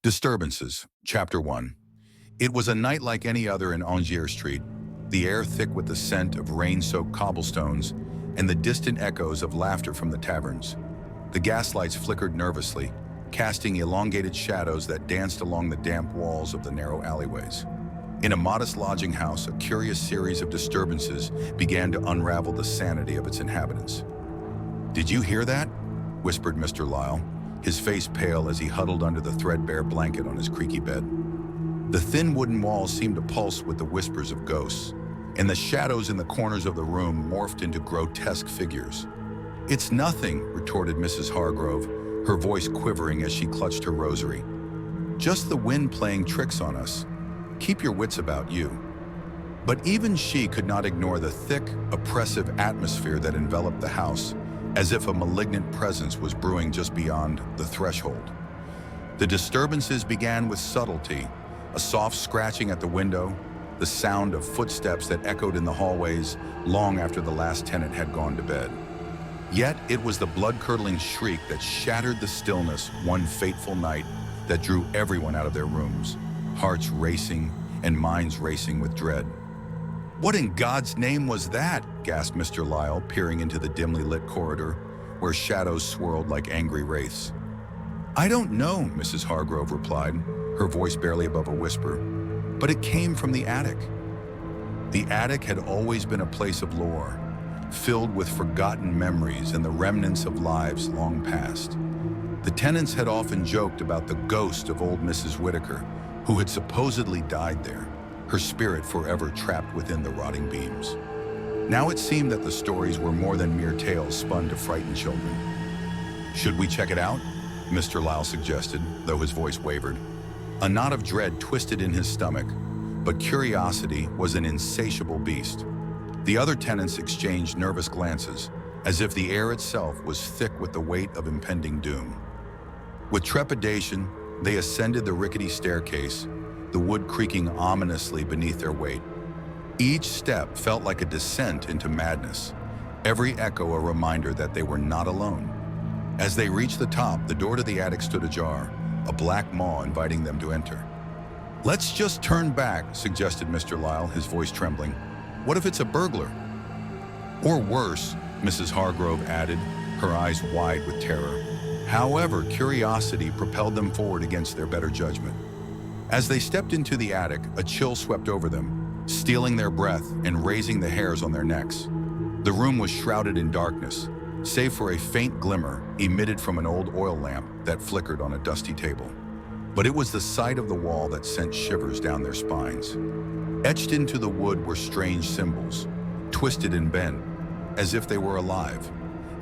Disturbances, Chapter 1. It was a night like any other in Angier Street, the air thick with the scent of rain-soaked cobblestones and the distant echoes of laughter from the taverns. The gaslights flickered nervously, casting elongated shadows that danced along the damp walls of the narrow alleyways. In a modest lodging house, a curious series of disturbances began to unravel the sanity of its inhabitants. "Did you hear that?" whispered Mr. Lyle, his face pale as he huddled under the threadbare blanket on his creaky bed. The thin wooden walls seemed to pulse with the whispers of ghosts, and the shadows in the corners of the room morphed into grotesque figures. "It's nothing," retorted Mrs. Hargrove, her voice quivering as she clutched her rosary. "Just the wind playing tricks on us. Keep your wits about you." But even she could not ignore the thick, oppressive atmosphere that enveloped the house, as if a malignant presence was brewing just beyond the threshold. The disturbances began with subtlety, a soft scratching at the window, the sound of footsteps that echoed in the hallways long after the last tenant had gone to bed. Yet it was the blood-curdling shriek that shattered the stillness one fateful night that drew everyone out of their rooms, hearts racing and minds racing with dread. "What in God's name was that?" gasped Mr. Lyle, peering into the dimly lit corridor, where shadows swirled like angry wraiths. "I don't know," Mrs. Hargrove replied, her voice barely above a whisper, "but it came from the attic." The attic had always been a place of lore, filled with forgotten memories and the remnants of lives long past. The tenants had often joked about the ghost of old Mrs. Whitaker, who had supposedly died there, her spirit forever trapped within the rotting beams. Now it seemed that the stories were more than mere tales spun to frighten children. "Should we check it out?" Mr. Lyle suggested, though his voice wavered. A knot of dread twisted in his stomach, but curiosity was an insatiable beast. The other tenants exchanged nervous glances, as if the air itself was thick with the weight of impending doom. With trepidation, they ascended the rickety staircase, the wood creaking ominously beneath their weight. Each step felt like a descent into madness, every echo a reminder that they were not alone. As they reached the top, the door to the attic stood ajar, a black maw inviting them to enter. "Let's just turn back," suggested Mr. Lyle, his voice trembling. "What if it's a burglar?" "Or worse," Mrs. Hargrove added, her eyes wide with terror. However, curiosity propelled them forward against their better judgment. As they stepped into the attic, a chill swept over them, stealing their breath and raising the hairs on their necks. The room was shrouded in darkness, save for a faint glimmer emitted from an old oil lamp that flickered on a dusty table. But it was the sight of the wall that sent shivers down their spines. Etched into the wood were strange symbols, twisted and bent, as if they were alive,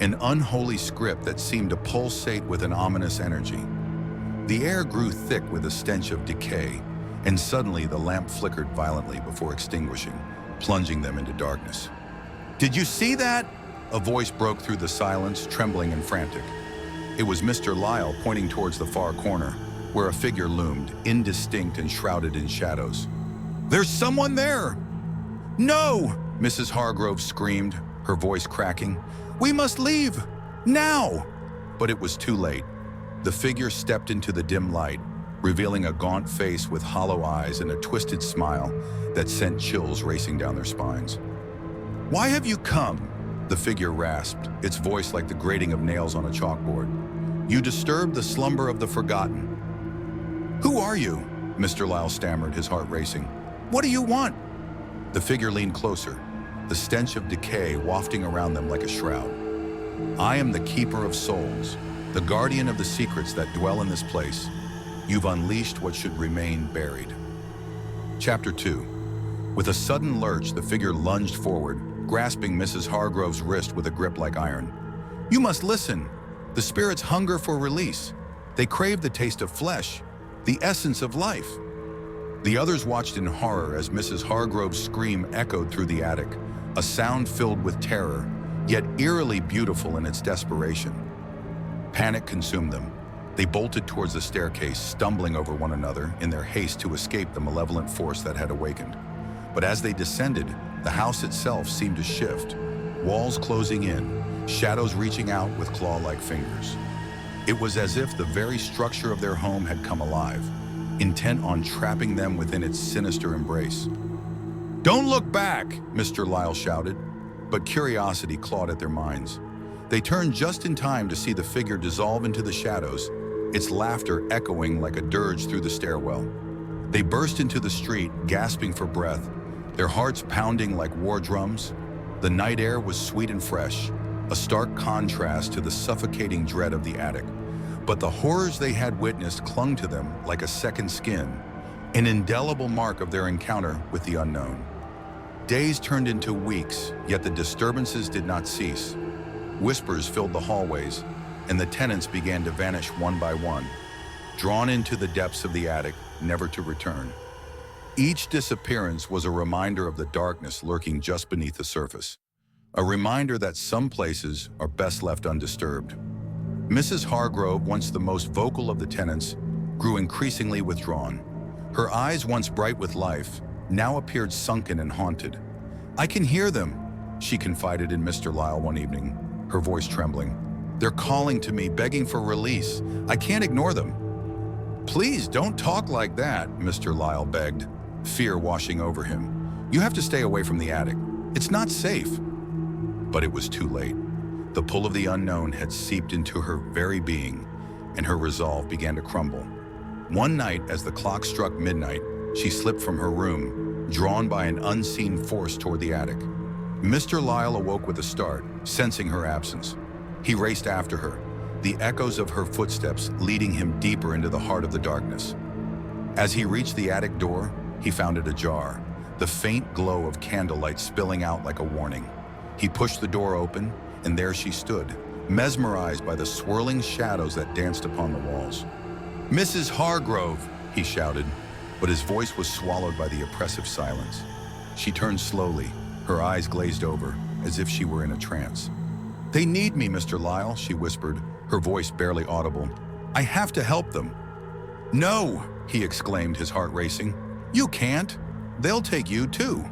an unholy script that seemed to pulsate with an ominous energy. The air grew thick with a stench of decay, and suddenly the lamp flickered violently before extinguishing, plunging them into darkness. "Did you see that?" A voice broke through the silence, trembling and frantic. It was Mr. Lyle pointing towards the far corner, where a figure loomed, indistinct and shrouded in shadows. "There's someone there!" "No!" Mrs. Hargrove screamed, her voice cracking. "We must leave! Now!" But it was too late. The figure stepped into the dim light, revealing a gaunt face with hollow eyes and a twisted smile that sent chills racing down their spines. "Why have you come?" the figure rasped, its voice like the grating of nails on a chalkboard. "You disturbed the slumber of the forgotten." "Who are you?" Mr. Lyle stammered, his heart racing. "What do you want?" The figure leaned closer, the stench of decay wafting around them like a shroud. "I am the keeper of souls, the guardian of the secrets that dwell in this place. You've unleashed what should remain buried." Chapter 2. With a sudden lurch, the figure lunged forward, grasping Mrs. Hargrove's wrist with a grip like iron. "You must listen. The spirits hunger for release. They crave the taste of flesh, the essence of life." The others watched in horror as Mrs. Hargrove's scream echoed through the attic, a sound filled with terror, yet eerily beautiful in its desperation. Panic consumed them. They bolted towards the staircase, stumbling over one another in their haste to escape the malevolent force that had awakened. But as they descended, the house itself seemed to shift, walls closing in, shadows reaching out with claw-like fingers. It was as if the very structure of their home had come alive, intent on trapping them within its sinister embrace. "Don't look back!" Mr. Lyle shouted, but curiosity clawed at their minds. They turned just in time to see the figure dissolve into the shadows, its laughter echoing like a dirge through the stairwell. They burst into the street, gasping for breath, their hearts pounding like war drums. The night air was sweet and fresh, a stark contrast to the suffocating dread of the attic. But the horrors they had witnessed clung to them like a second skin, an indelible mark of their encounter with the unknown. Days turned into weeks, yet the disturbances did not cease. Whispers filled the hallways, and the tenants began to vanish one by one, drawn into the depths of the attic, never to return. Each disappearance was a reminder of the darkness lurking just beneath the surface, a reminder that some places are best left undisturbed. Mrs. Hargrove, once the most vocal of the tenants, grew increasingly withdrawn. Her eyes, once bright with life, now appeared sunken and haunted. "I can hear them," she confided in Mr. Lyle one evening, her voice trembling. "They're calling to me, begging for release. I can't ignore them." "Please don't talk like that," Mr. Lyle begged, fear washing over him. "You have to stay away from the attic. It's not safe." But it was too late. The pull of the unknown had seeped into her very being, and her resolve began to crumble. One night, as the clock struck midnight, she slipped from her room, drawn by an unseen force toward the attic. Mr. Lyle awoke with a start, sensing her absence. He raced after her, the echoes of her footsteps leading him deeper into the heart of the darkness. As he reached the attic door, he found it ajar, the faint glow of candlelight spilling out like a warning. He pushed the door open, and there she stood, mesmerized by the swirling shadows that danced upon the walls. "Mrs. Hargrove!" he shouted, but his voice was swallowed by the oppressive silence. She turned slowly, her eyes glazed over, as if she were in a trance. "They need me, Mr. Lyle," she whispered, her voice barely audible. "I have to help them." "No!" he exclaimed, his heart racing. "You can't. They'll take you too."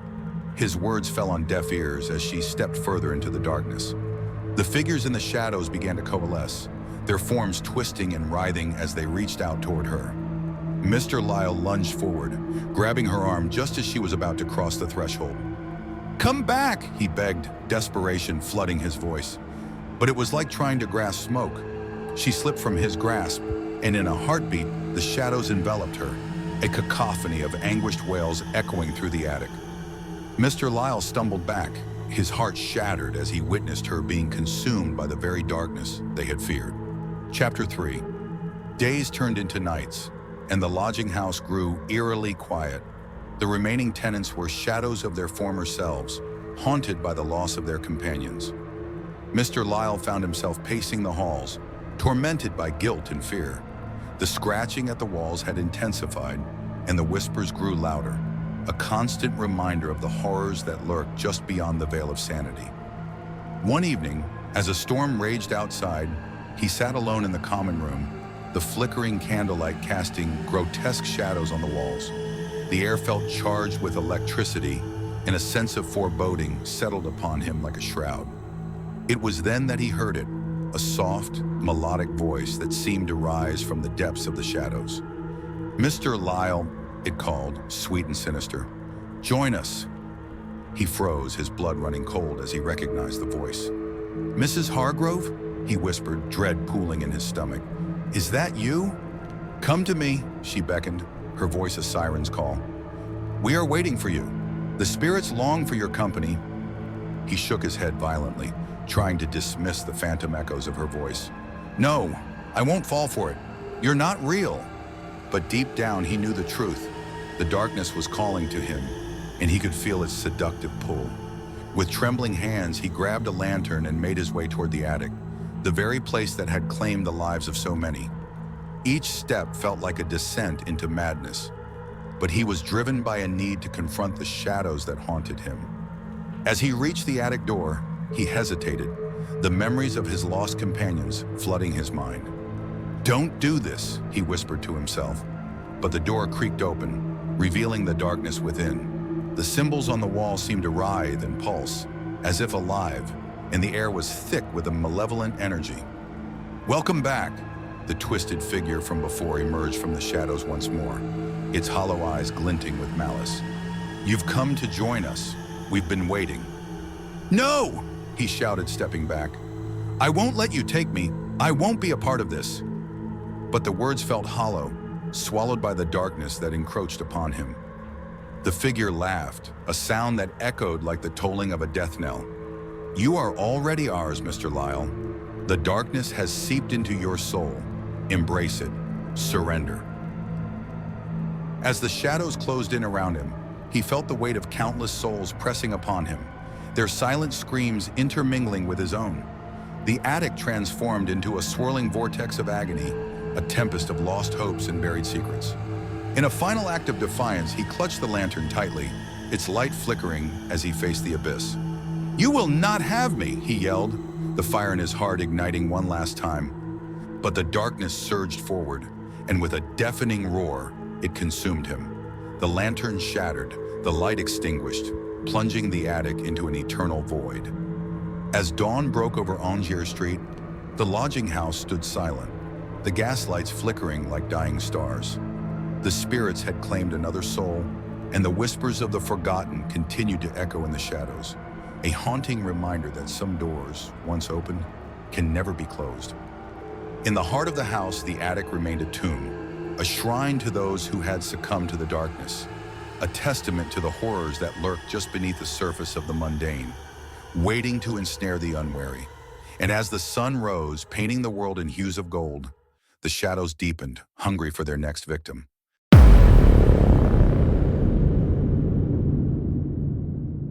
His words fell on deaf ears as she stepped further into the darkness. The figures in the shadows began to coalesce, their forms twisting and writhing as they reached out toward her. Mr. Lyle lunged forward, grabbing her arm just as she was about to cross the threshold. "Come back," he begged, desperation flooding his voice. But it was like trying to grasp smoke. She slipped from his grasp, and in a heartbeat, the shadows enveloped her, a cacophony of anguished wails echoing through the attic. Mr. Lyle stumbled back, his heart shattered as he witnessed her being consumed by the very darkness they had feared. Chapter 3. Days turned into nights, and the lodging house grew eerily quiet. The remaining tenants were shadows of their former selves, haunted by the loss of their companions. Mr. Lyle found himself pacing the halls, tormented by guilt and fear. The scratching at the walls had intensified, and the whispers grew louder, a constant reminder of the horrors that lurked just beyond the veil of sanity. One evening, as a storm raged outside, he sat alone in the common room, the flickering candlelight casting grotesque shadows on the walls. The air felt charged with electricity, and a sense of foreboding settled upon him like a shroud. It was then that he heard it, a soft, melodic voice that seemed to rise from the depths of the shadows. "Mr. Lyle," it called, sweet and sinister. "Join us." He froze, his blood running cold as he recognized the voice. "Mrs. Hargrove?" he whispered, dread pooling in his stomach. "Is that you?" "Come to me," she beckoned, her voice a siren's call. "We are waiting for you. The spirits long for your company." He shook his head violently, trying to dismiss the phantom echoes of her voice. "No, I won't fall for it. You're not real." But deep down, he knew the truth. The darkness was calling to him, and he could feel its seductive pull. With trembling hands, he grabbed a lantern and made his way toward the attic, the very place that had claimed the lives of so many. Each step felt like a descent into madness, but he was driven by a need to confront the shadows that haunted him. As he reached the attic door, he hesitated, the memories of his lost companions flooding his mind. "Don't do this," he whispered to himself, but the door creaked open, revealing the darkness within. The symbols on the wall seemed to writhe and pulse, as if alive, and the air was thick with a malevolent energy. "Welcome back," The twisted figure from before emerged from the shadows once more, its hollow eyes glinting with malice. "You've come to join us. We've been waiting." "No!" he shouted, stepping back. "I won't let you take me. I won't be a part of this." But the words felt hollow, swallowed by the darkness that encroached upon him. The figure laughed, a sound that echoed like the tolling of a death knell. "You are already ours, Mr. Lyle. The darkness has seeped into your soul. Embrace it. Surrender." As the shadows closed in around him, he felt the weight of countless souls pressing upon him, their silent screams intermingling with his own. The attic transformed into a swirling vortex of agony, a tempest of lost hopes and buried secrets. In a final act of defiance, he clutched the lantern tightly, its light flickering as he faced the abyss. "You will not have me," he yelled, the fire in his heart igniting one last time. But the darkness surged forward, and with a deafening roar, it consumed him. The lantern shattered, the light extinguished, plunging the attic into an eternal void. As dawn broke over Angier Street, the lodging house stood silent, the gaslights flickering like dying stars. The spirits had claimed another soul, and the whispers of the forgotten continued to echo in the shadows, a haunting reminder that some doors, once opened, can never be closed. In the heart of the house, the attic remained a tomb, a shrine to those who had succumbed to the darkness, a testament to the horrors that lurk just beneath the surface of the mundane, waiting to ensnare the unwary. And as the sun rose, painting the world in hues of gold, the shadows deepened, hungry for their next victim.